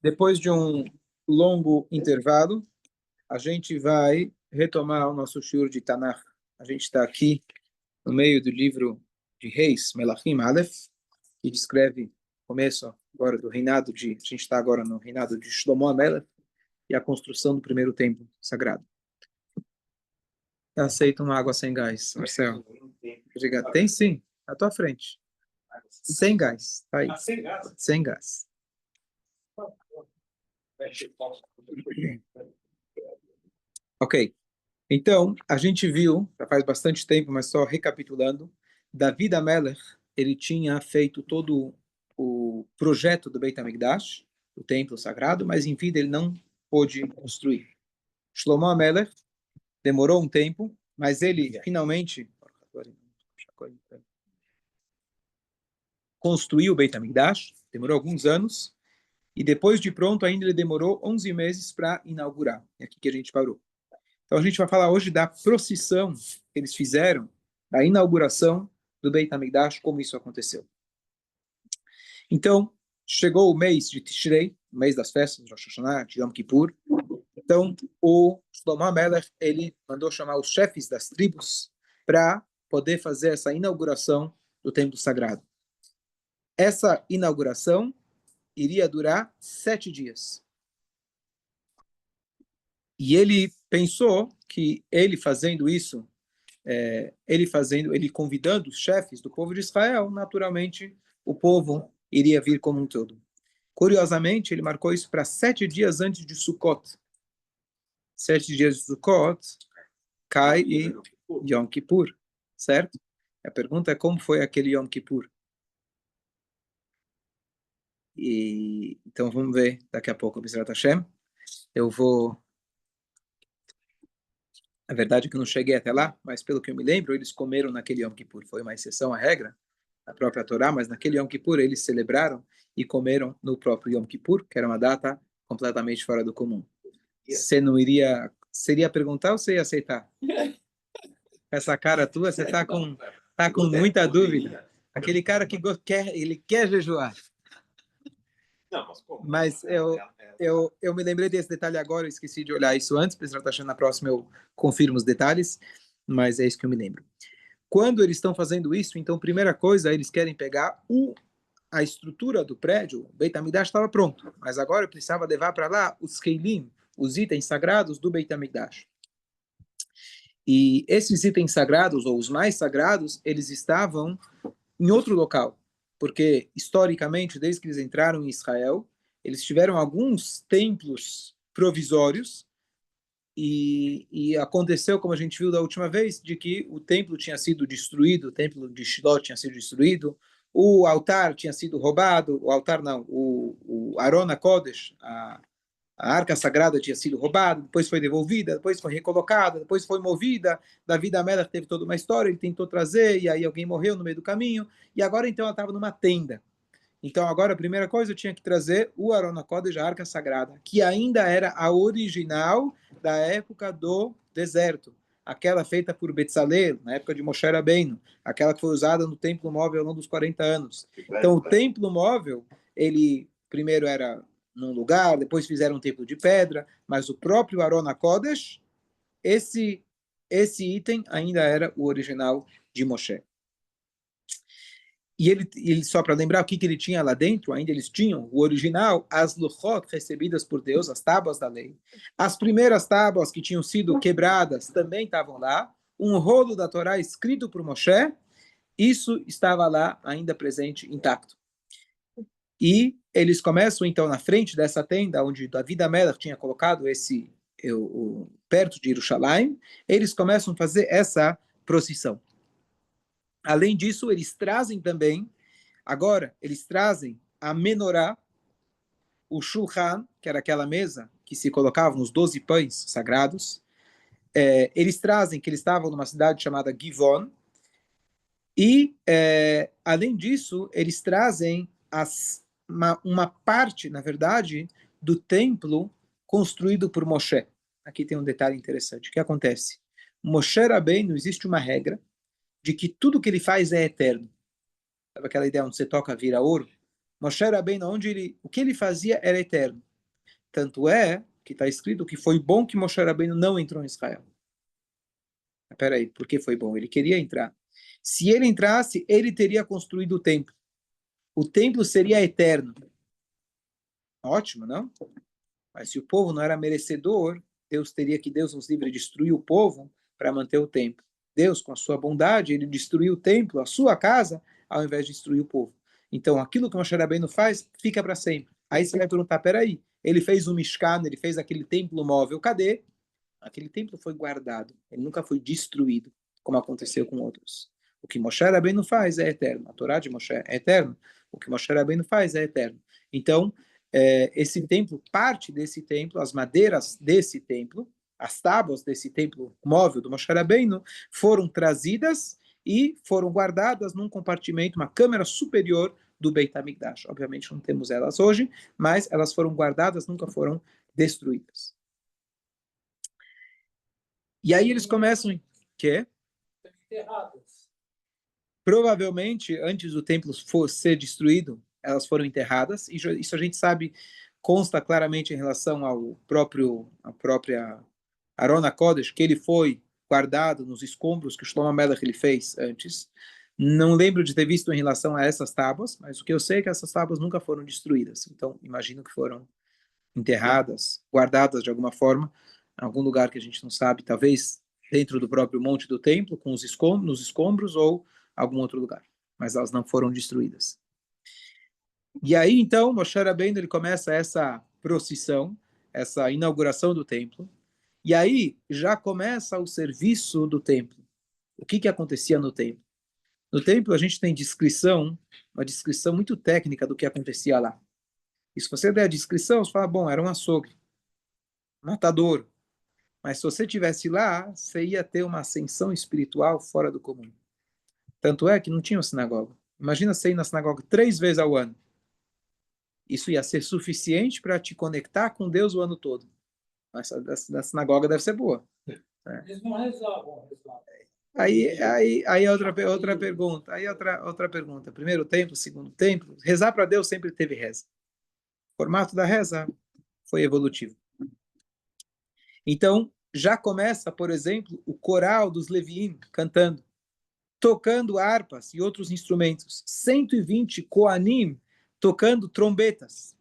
Depois de um longo intervalo, a gente vai retomar o nosso shiur de Tanakh. A gente está aqui no meio do livro de Reis, Melachim Aleph, que descreve o começo agora do reinado de... A gente está agora no reinado de Shlomo HaMelech e a construção do primeiro templo sagrado. Aceita uma água sem gás, Marcelo. Obrigado. Tem sim, à tua frente. Sem gás, tá aí. Sem gás. Ok. Então, a gente viu, já faz bastante tempo, mas só recapitulando, David HaMelech, ele tinha feito todo o projeto do Beit HaMikdash, o templo sagrado, mas em vida ele não pôde construir. Shlomo HaMelech demorou um tempo, mas ele finalmente construiu o Beit HaMikdash, demorou alguns anos, e depois de pronto ainda ele demorou 11 meses para inaugurar. É aqui que a gente parou. Então a gente vai falar hoje da procissão que eles fizeram, da inauguração do Beit HaMikdash, como isso aconteceu. Então, chegou o mês de Tishrei, o mês das festas, de Rosh Hashanah, de Yom Kippur. Então, o Shlomo HaMelech, ele mandou chamar os chefes das tribos para poder fazer essa inauguração do templo sagrado. Essa inauguração iria durar 7 dias. E ele pensou que ele fazendo isso, ele convidando os chefes do povo de Israel, naturalmente o povo iria vir como um todo. Curiosamente, ele marcou isso para 7 dias antes de Sukkot. 7 dias de Sukkot cai em Yom Kippur, certo? A pergunta é como foi aquele Yom Kippur. Então vamos ver daqui a pouco, Bezrat Hashem. Eu vou... A verdade é que eu não cheguei até lá, mas pelo que eu me lembro, eles comeram naquele Yom Kippur. Foi uma exceção à regra, na própria Torá, mas naquele Yom Kippur eles celebraram e comeram no próprio Yom Kippur, que era uma data completamente fora do comum. Você não iria... Seria perguntar ou você ia aceitar? Essa cara tua, você tá com muita dúvida. Aquele cara que ele quer jejuar. Não, mas eu me lembrei desse detalhe agora, eu esqueci de olhar isso antes, porque estar achando na próxima eu confirmo os detalhes, mas é isso que eu me lembro. Quando eles estão fazendo isso, então, primeira coisa, eles querem pegar a estrutura do prédio, o Beit HaMikdash estava pronto, mas agora eu precisava levar para lá os keilim, os itens sagrados do Beit HaMikdash. E esses itens sagrados, ou os mais sagrados, eles estavam em outro local, porque historicamente, desde que eles entraram em Israel, eles tiveram alguns templos provisórios e aconteceu, como a gente viu da última vez, de que o templo tinha sido destruído, o templo de Shiloh tinha sido destruído, o altar tinha sido roubado, o altar não, o Aron HaKodesh, a arca sagrada tinha sido roubada, depois foi devolvida, depois foi recolocada, depois foi movida. David HaMelech teve toda uma história, ele tentou trazer, e aí alguém morreu no meio do caminho, e agora então ela estava numa tenda. Então agora a primeira coisa eu tinha que trazer o Aron HaKodesh, a arca sagrada, que ainda era a original da época do deserto, aquela feita por Betzalel, na época de Moshe Rabbeinu, aquela que foi usada no templo móvel ao longo dos 40 anos. Então o templo móvel, ele primeiro era num lugar, depois fizeram um templo de pedra, mas o próprio Aron HaKodesh, esse item ainda era o original de Moshe. E ele só para lembrar o que ele tinha lá dentro, ainda eles tinham o original, as luchot recebidas por Deus, as tábuas da lei. As primeiras tábuas que tinham sido quebradas também estavam lá. Um rolo da Torá escrito por Moshe, isso estava lá ainda presente, intacto. E eles começam então na frente dessa tenda onde David HaMelech tinha colocado perto de Jerusalém, eles começam a fazer essa procissão. Além disso, eles trazem também, agora, eles trazem a menorá, o shulchan, que era aquela mesa que se colocavam os 12 pães sagrados. Eles trazem que eles estavam numa cidade chamada Givon. E, além disso, eles trazem uma parte, na verdade, do templo construído por Moshe. Aqui tem um detalhe interessante. O que acontece? Moshe Rabbeinu, existe uma regra de que tudo que ele faz é eterno. Sabe aquela ideia onde você toca vira ouro? Moshe Rabbeinu, o que ele fazia era eterno. Tanto é que está escrito que foi bom que Moshe Rabbeinu não entrou em Israel. Espera aí, por que foi bom? Ele queria entrar. Se ele entrasse, ele teria construído o templo. O templo seria eterno. Ótimo, não? Mas se o povo não era merecedor, Deus nos livre, destruir o povo para manter o templo. Deus, com a sua bondade, ele destruiu o templo, a sua casa, ao invés de destruir o povo. Então, aquilo que o Moshe Rabbeinu faz, fica para sempre. Aí você vai perguntar, peraí, ele fez o Mishkan, ele fez aquele templo móvel, cadê? Aquele templo foi guardado, ele nunca foi destruído, como aconteceu com outros. O que Moshe Rabbeinu faz é eterno, a Torá de Moshe é eterno, o que Moshe Rabbeinu faz é eterno. Então, esse templo, parte desse templo, as madeiras desse templo, as tábuas desse templo móvel do Moshe Rabbeinu, foram trazidas e foram guardadas num compartimento, uma câmara superior do Beit HaMikdash. Obviamente não temos elas hoje, mas elas foram guardadas, nunca foram destruídas. E aí eles começam, que provavelmente antes do templo ser destruído, elas foram enterradas. E isso a gente sabe, consta claramente em relação à própria Arona Kodesh, que ele foi guardado nos escombros que o Shlomo Melech ele fez antes. Não lembro de ter visto em relação a essas tábuas, mas o que eu sei é que essas tábuas nunca foram destruídas. Então, imagino que foram enterradas, guardadas de alguma forma, em algum lugar que a gente não sabe, talvez dentro do próprio monte do templo, com os escombros, nos escombros, ou algum outro lugar. Mas elas não foram destruídas. E aí, então, Moshe Rabbeinu, ele começa essa procissão, essa inauguração do templo, e aí já começa o serviço do templo. O que acontecia no templo? No templo a gente tem descrição, uma descrição muito técnica do que acontecia lá. E se você der a descrição, você fala, bom, era um açougue, matador. Mas se você tivesse lá, você ia ter uma ascensão espiritual fora do comum. Tanto é que não tinha uma sinagoga. Imagina você ir na sinagoga 3 vezes ao ano. Isso ia ser suficiente para te conectar com Deus o ano todo. Mas a sinagoga deve ser boa. Né? Eles não rezavam. Aí outra pergunta. Aí outra pergunta. Primeiro templo, segundo templo. Rezar para Deus sempre teve reza. O formato da reza foi evolutivo. Então, já começa, por exemplo, o coral dos Leviim cantando, tocando harpas e outros instrumentos. 120 Koanim tocando trombetas.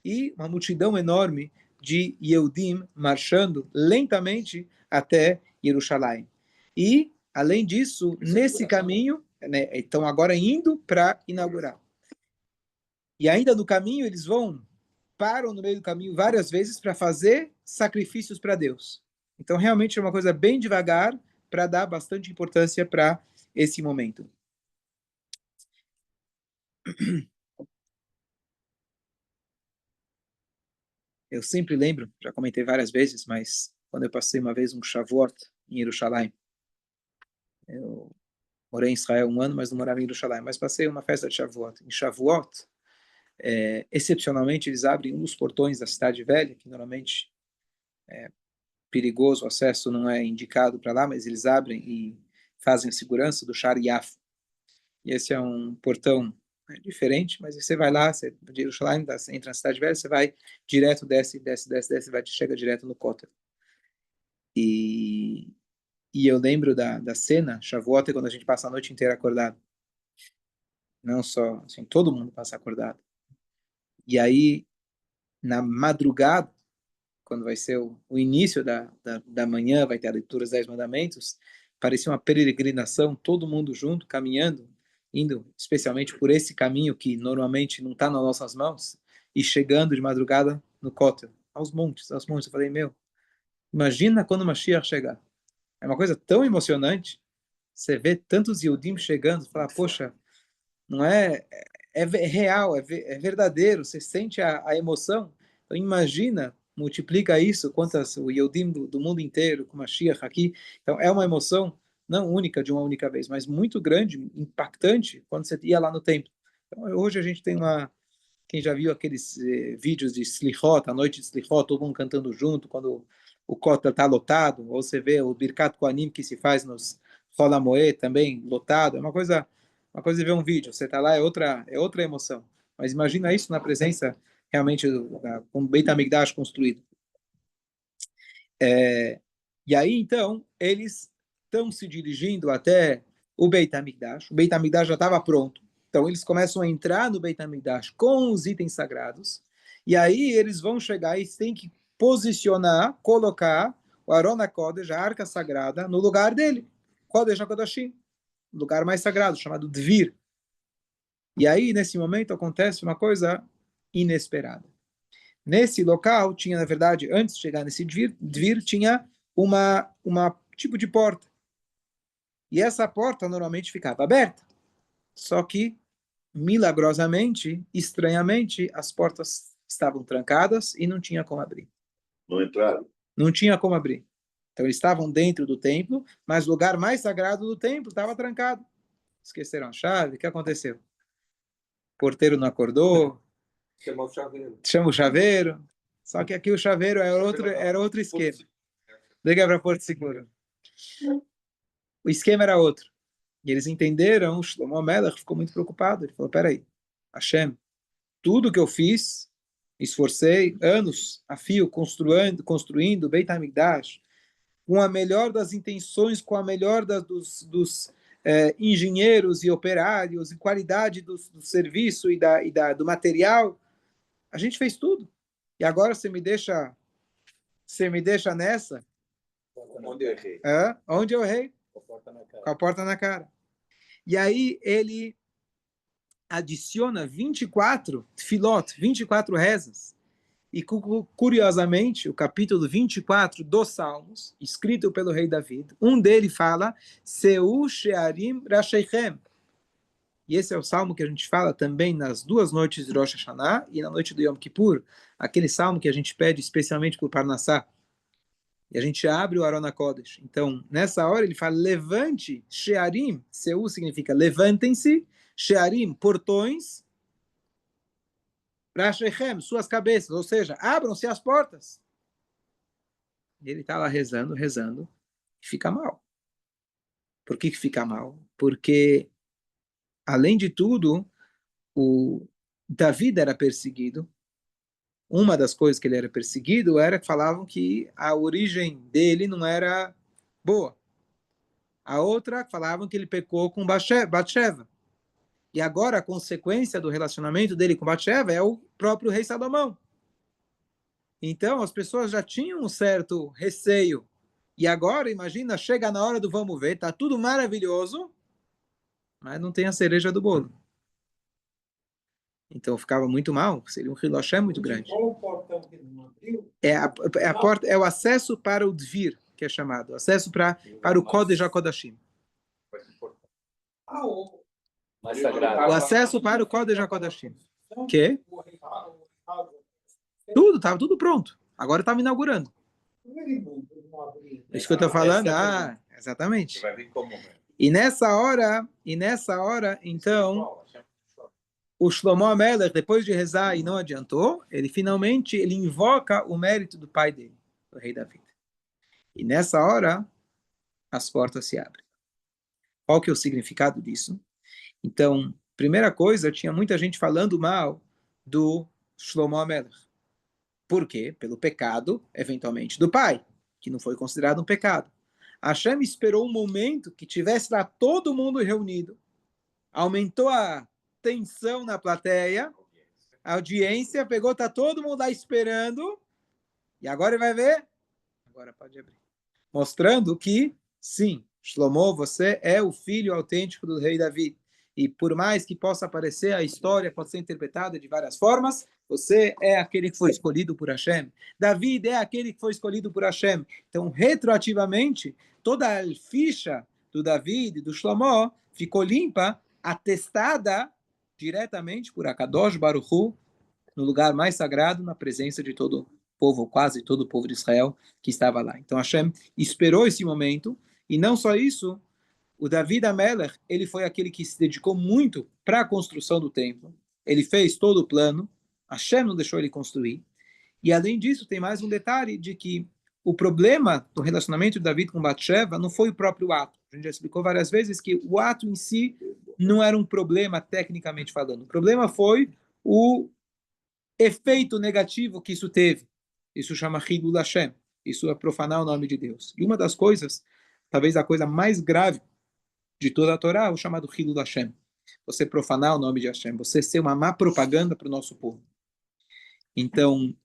E uma multidão enorme de Yehudim marchando lentamente até Jerusalém. E, além disso, nesse caminho, né, estão agora indo para inaugurar. E ainda no caminho, eles param no meio do caminho várias vezes para fazer sacrifícios para Deus. Então, realmente é uma coisa bem devagar para dar bastante importância para esse momento. Eu sempre lembro, já comentei várias vezes, mas quando eu passei uma vez um Shavuot em Jerusalém, eu morei em Israel 1 ano, mas não morava em Jerusalém, mas passei uma festa de Shavuot. Em Shavuot, excepcionalmente, eles abrem um dos portões da cidade velha, que normalmente é perigoso, o acesso não é indicado para lá, mas eles abrem e fazem a segurança do Shar Yaf. E esse é um portão diferente, mas você vai lá, você de Jerusalém, entra na cidade velha, você vai direto, desce, chega direto no Kotel. E, e eu lembro da cena, Shavuot, é quando a gente passa a noite inteira acordado. Não só, assim, todo mundo passa acordado. E aí, na madrugada, quando vai ser o início da manhã, vai ter a leitura dos 10 mandamentos, parecia uma peregrinação, todo mundo junto, caminhando, indo especialmente por esse caminho que normalmente não está nas nossas mãos, e chegando de madrugada no Kotel, aos montes, aos montes. Eu falei, meu, imagina quando o Mashiach chegar. É uma coisa tão emocionante, você vê tantos Yehudim chegando, fala, poxa, não é real, é verdadeiro, você sente a emoção. Então imagina, multiplica isso, quantas o Yehudim do mundo inteiro, com Mashiach aqui. Então é uma emoção não única de uma única vez, mas muito grande, impactante, quando você ia lá no templo. Então, hoje a gente tem quem já viu aqueles vídeos de Slichot, a noite de Slichot, todo mundo cantando junto, quando o Kotel está lotado, ou você vê o Birkat Kohanim que se faz nos Chol HaMoed também lotado, é uma coisa de ver um vídeo, você está lá, é outra emoção. Mas imagina isso na presença realmente com o Beit HaMikdash construído. E aí, então, eles estão se dirigindo até o Beit HaMikdash. O Beit HaMikdash já estava pronto. Então, eles começam a entrar no Beit HaMikdash com os itens sagrados. E aí, eles vão chegar e têm que posicionar, colocar o Aron HaKodesh, a arca sagrada, no lugar dele. Kodesh HaKodashim, lugar mais sagrado, chamado Dvir. E aí, nesse momento, acontece uma coisa inesperada. Nesse local, tinha, na verdade, antes de chegar nesse Dvir tinha uma tipo de porta. E essa porta normalmente ficava aberta. Só que, milagrosamente, estranhamente, as portas estavam trancadas e não tinha como abrir. Não entraram? Não tinha como abrir. Então, eles estavam dentro do templo, mas o lugar mais sagrado do templo estava trancado. Esqueceram a chave, o que aconteceu? O porteiro não acordou, chama o chaveiro. Só que aqui o chaveiro era outro esquema. Liga para Porto Seguro. O esquema era outro. E eles entenderam, o Shlomo Melech ficou muito preocupado. Ele falou, peraí, Hashem, tudo que eu fiz, esforcei anos a fio construindo Beit HaMikdash, com a melhor das intenções, com a melhor dos engenheiros e operários, e qualidade do serviço do material. A gente fez tudo. E agora você me deixa nessa? Onde eu errei? Onde eu errei? Com a porta na cara. E aí ele adiciona 24 tefilot, 24 rezas. E curiosamente, o capítulo 24 dos Salmos, escrito pelo rei David, um dele fala Seu Shearim Rasheichem. E esse é o salmo que a gente fala também nas 2 noites de Rosh Hashanah e na noite do Yom Kippur, aquele salmo que a gente pede especialmente por Parnassá. E a gente abre o Aron HaKodesh. Então, nessa hora ele fala, levante, Shearim, Seu significa levantem-se, Shearim, portões, Rashechem, suas cabeças, ou seja, abram-se as portas. E ele está lá rezando, e fica mal. Por que fica mal? Porque, além de tudo, o David era perseguido. Uma das coisas que ele era perseguido era que falavam que a origem dele não era boa. A outra falavam que ele pecou com Batsheva. E agora a consequência do relacionamento dele com Batsheva é o próprio rei Salomão. Então as pessoas já tinham um certo receio. E agora, imagina, chega na hora do vamos ver, tá tudo maravilhoso, mas não tem a cereja do bolo. Então ficava muito mal, seria um Hiloshé muito grande. Qual o portão que não abriu? É a porta, é o acesso para o Dvir, que é chamado, acesso para o Kodesh HaKodashim. O acesso para o Kodesh HaKodashim. Que? Estava tudo pronto. Agora estava inaugurando. Isso que eu estou falando. Exatamente. E nessa hora, então, o Shlomo HaMelech, depois de rezar e não adiantou, ele finalmente invoca o mérito do pai dele, o rei David. E nessa hora, as portas se abrem. Qual que é o significado disso? Então, primeira coisa, tinha muita gente falando mal do Shlomo HaMelech. Por quê? Pelo pecado, eventualmente, do pai, que não foi considerado um pecado. Hashem esperou um momento que tivesse lá todo mundo reunido, aumentou a tensão na plateia, a audiência, pegou, tá todo mundo lá esperando, e agora ele vai ver? Agora pode abrir. Mostrando que, sim, Shlomo, você é o filho autêntico do rei David. E por mais que possa parecer, a história pode ser interpretada de várias formas, você é aquele que foi escolhido por Hashem. David é aquele que foi escolhido por Hashem. Então, retroativamente, toda a ficha do David, do Shlomo, ficou limpa, atestada diretamente por Akadosh Baruch Hu, no lugar mais sagrado, na presença de todo o povo, quase todo o povo de Israel que estava lá. Então Hashem esperou esse momento, e não só isso, o David HaMelech, ele foi aquele que se dedicou muito para a construção do templo, ele fez todo o plano, Hashem não deixou ele construir, e além disso tem mais um detalhe de que o problema do relacionamento de David com Batsheva não foi o próprio ato. A gente já explicou várias vezes que o ato em si não era um problema tecnicamente falando. O problema foi o efeito negativo que isso teve. Isso chama Hilul Hashem. Isso é profanar o nome de Deus. E uma das coisas, talvez a coisa mais grave de toda a Torá, é o chamado Hilul Hashem. Você profanar o nome de Hashem, você ser uma má propaganda para o nosso povo. Então,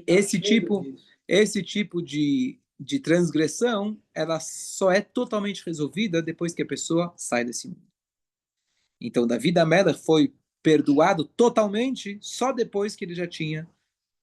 esse tipo de transgressão, ela só é totalmente resolvida depois que a pessoa sai desse mundo. Então, Davi HaMelech foi perdoado totalmente só depois que ele já tinha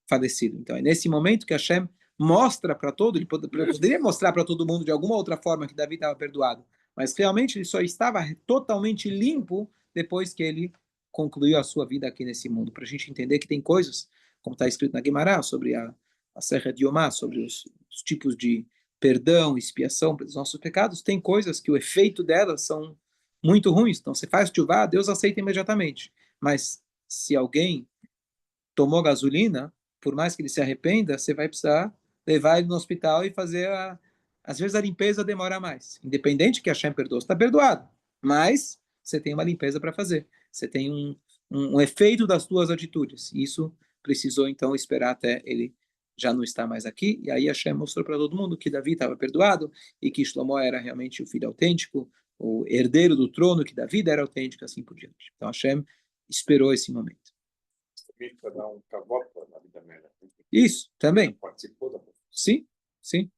falecido. Então, é nesse momento que Hashem mostra para todo, ele poderia mostrar para todo mundo de alguma outra forma que Davi estava perdoado, mas realmente ele só estava totalmente limpo depois que ele concluiu a sua vida aqui nesse mundo. Para a gente entender que tem coisas, como está escrito na Guimarães, sobre a Serra de Yomá, sobre os tipos de perdão, expiação pelos nossos pecados, tem coisas que o efeito delas são muito ruins. Então, você faz tchuvá, Deus aceita imediatamente. Mas se alguém tomou gasolina, por mais que ele se arrependa, você vai precisar levar ele no hospital e fazer às vezes a limpeza demora mais. Independente que a Hashem perdoa, você está perdoado. Mas você tem uma limpeza para fazer. Você tem um efeito das suas atitudes. Isso precisou, então, esperar até ele já não estar mais aqui. E aí a Hashem mostrou para todo mundo que Davi estava perdoado e que Shlomo era realmente o filho autêntico, o herdeiro do trono, que Davi era autêntico, assim por diante. Então Hashem esperou esse momento. Para dar um cavalo na vida melhor. Isso, também. Participou da. Sim, sim.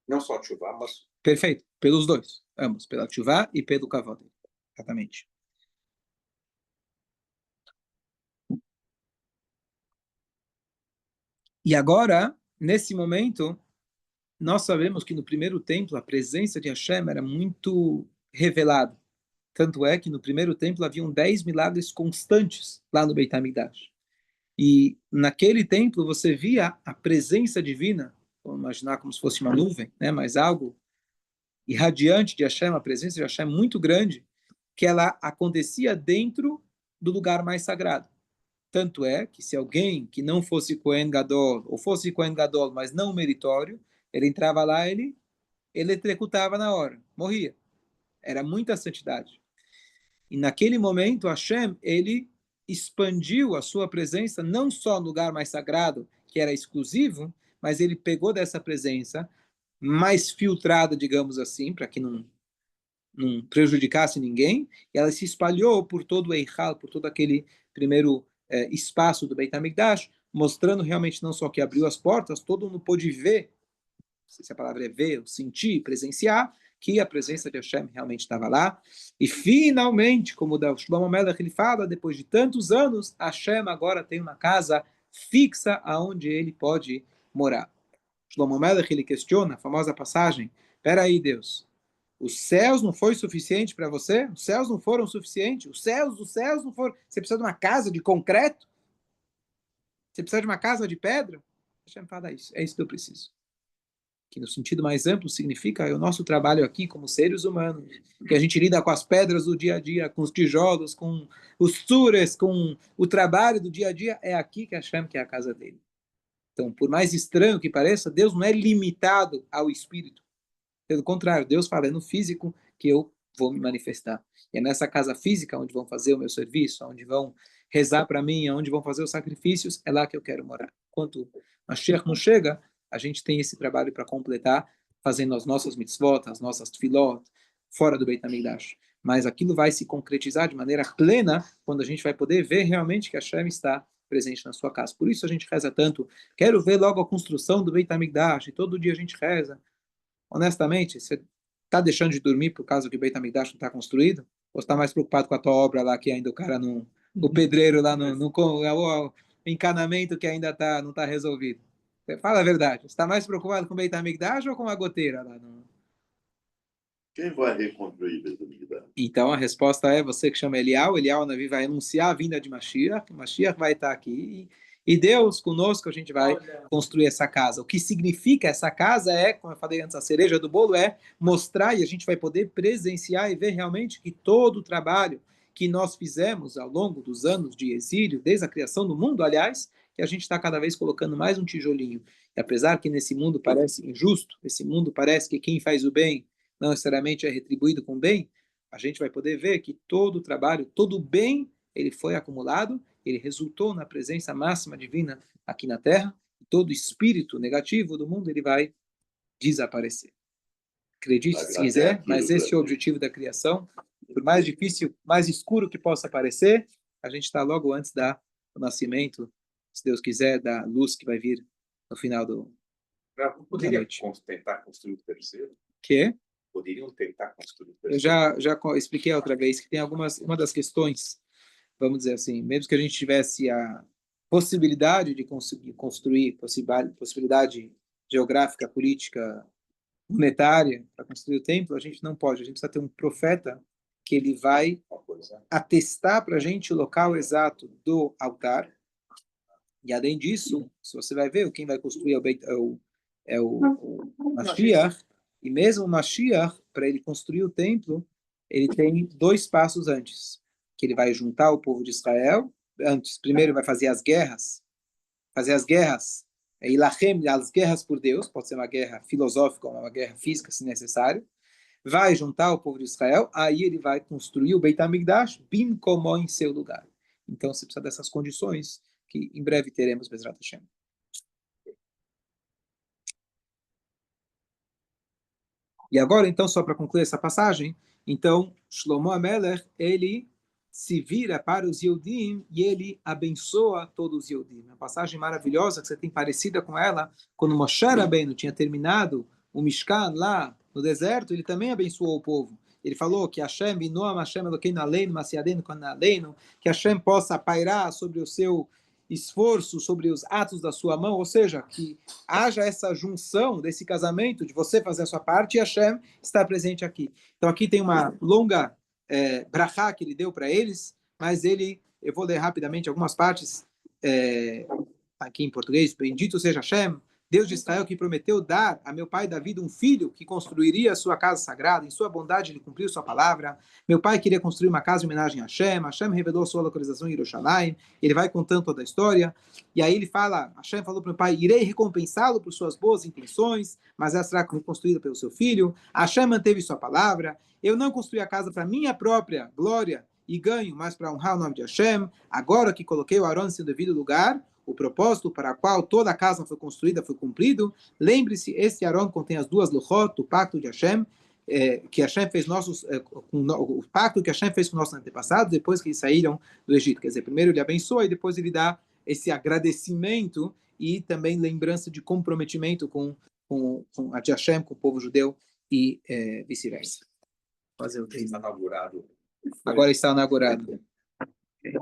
Não só Tchuvá, mas. Perfeito. Pelos dois. Ambos. Pela Tchuvá e pelo Kavod. Exatamente. E agora, nesse momento, nós sabemos que no primeiro templo a presença de Hashem era muito revelada. Tanto é que no primeiro templo haviam 10 milagres constantes lá no Beit HaMikdash. E naquele templo você via a presença divina, vamos imaginar como se fosse uma nuvem, né? Mas algo irradiante de Hashem, a presença de Hashem muito grande, que ela acontecia dentro do lugar mais sagrado. Tanto é que se alguém que não fosse Kohen Gadol, ou fosse Kohen Gadol, mas não meritório, ele entrava lá, ele eletrocutava na hora, morria. Era muita santidade. E naquele momento, Hashem, ele expandiu a sua presença não só no lugar mais sagrado, que era exclusivo, mas ele pegou dessa presença mais filtrada, digamos assim, para que não prejudicasse ninguém, e ela se espalhou por todo o Eichal, por todo aquele primeiro espaço do Beit HaMikdash, mostrando realmente não só que abriu as portas, todo mundo pôde ver, não sei se a palavra é ver, sentir, presenciar, que a presença de Hashem realmente estava lá. E finalmente, como o Shlomo Melech ele fala, depois de tantos anos, Hashem agora tem uma casa fixa aonde ele pode morar. Shlomo Melech ele questiona a famosa passagem: espera aí, Deus, os céus não foi suficiente para você? Os céus não foram suficientes? Os céus não foram. Você precisa de uma casa de concreto? Você precisa de uma casa de pedra? Hashem fala isso. É isso que eu preciso. Que no sentido mais amplo significa o nosso trabalho aqui como seres humanos, que a gente lida com as pedras do dia a dia, com os tijolos, com os sures, com o trabalho do dia a dia, é aqui que Hashem quer a casa dele. Então, por mais estranho que pareça, Deus não é limitado ao espírito. Pelo contrário, Deus fala, é no físico que eu vou me manifestar. E é nessa casa física onde vão fazer o meu serviço, onde vão rezar para mim, onde vão fazer os sacrifícios, é lá que eu quero morar. Enquanto Mashiach não chega, a gente tem esse trabalho para completar, fazendo as nossas mitzvot, as nossas tefilot, fora do Beit HaMikdash. Mas aquilo vai se concretizar de maneira plena quando a gente vai poder ver realmente que Hashem está presente na sua casa. Por isso a gente reza tanto. Quero ver logo a construção do Beit HaMikdash, e todo dia a gente reza. Honestamente, você está deixando de dormir por causa que o Beit HaMikdash não está construído? Ou está mais preocupado com a tua obra lá, que ainda o cara não... O pedreiro lá o encanamento que ainda não está resolvido? Fala a verdade. Você está mais preocupado com o Beit HaMikdash ou com a goteira lá? Quem vai reconstruir o Beit HaMikdash? Então a resposta é você que chama Elial. Elial Navi vai anunciar a vinda de Mashiach. Mashiach vai estar aqui. E Deus, conosco, a gente vai construir essa casa. O que significa essa casa é, como eu falei antes, a cereja do bolo é mostrar, e a gente vai poder presenciar e ver realmente que todo o trabalho que nós fizemos ao longo dos anos de exílio, desde a criação do mundo, aliás, que a gente está cada vez colocando mais um tijolinho. E apesar que nesse mundo parece injusto, esse mundo parece que quem faz o bem não necessariamente é retribuído com bem, a gente vai poder ver que todo o trabalho, todo o bem ele foi acumulado, ele resultou na presença máxima divina aqui na Terra, e todo espírito negativo do mundo ele vai desaparecer. Acredite se quiser, mas esse é o objetivo da criação. Por mais difícil, mais escuro que possa parecer, a gente está logo antes do nascimento, se Deus quiser, da luz que vai vir no final da noite. Tentar construir o terceiro? Que? Poderiam tentar construir o Eu terceiro? já expliquei outra vez que tem uma das questões, vamos dizer assim, mesmo que a gente tivesse a possibilidade de conseguir construir, possibilidade geográfica, política, monetária para construir o templo, a gente não pode. A gente precisa ter um profeta que ele vai atestar para a gente o local exato do altar. E além disso, se você vai ver, quem vai construir é o Mashiach. E mesmo o Mashiach, para ele construir o templo, ele tem 2 passos antes. Que ele vai juntar o povo de Israel. Antes, primeiro vai fazer as guerras. Ilachem, as guerras por Deus, pode ser uma guerra filosófica ou uma guerra física, se necessário, vai juntar o povo de Israel, aí ele vai construir o Beit HaMikdash, bimkomó, em seu lugar. Então, você precisa dessas condições, que em breve teremos, Bezrat Hashem. E agora, então, só para concluir essa passagem, então, Shlomo HaMelech, ele se vira para os Yehudim e ele abençoa todos os Yehudim. Uma passagem maravilhosa que você tem parecida com ela, quando Moshe Rabbeinu tinha terminado o Mishkan lá no deserto, ele também abençoou o povo. Ele falou que Hashem, Binoam Hashem Elokeinu Aleinu, Masiadenu Aleinu, que Hashem possa pairar sobre o seu esforço, sobre os atos da sua mão, ou seja, que haja essa junção desse casamento, de você fazer a sua parte e Hashem estar presente aqui. Então aqui tem uma longa brachá que ele deu para eles, mas eu vou ler rapidamente algumas partes, aqui em português. Bendito seja Hashem, Deus de Israel, que prometeu dar a meu pai David um filho que construiria a sua casa sagrada. Em sua bondade ele cumpriu sua palavra. Meu pai queria construir uma casa em homenagem a Hashem. Hashem revelou sua localização em Yerushalayim. Ele vai contando toda a história. E aí ele fala, Hashem falou para o meu pai, irei recompensá-lo por suas boas intenções, mas ela será reconstruída pelo seu filho. Hashem manteve sua palavra. Eu não construí a casa para minha própria glória e ganho, mas para honrar o nome de Hashem. Agora que coloquei o Arão em seu devido lugar, o propósito para o qual toda a casa foi construída foi cumprido. Lembre-se, esse Arão contém as 2 luchot, o pacto de Hashem, que Hashem fez o pacto que Hashem fez com nossos antepassados depois que eles saíram do Egito. Quer dizer, primeiro ele abençoa e depois ele dá esse agradecimento e também lembrança de comprometimento com a de Hashem, com o povo judeu e vice-versa. Fazer o que? Está inaugurado. Agora está inaugurado. Okay.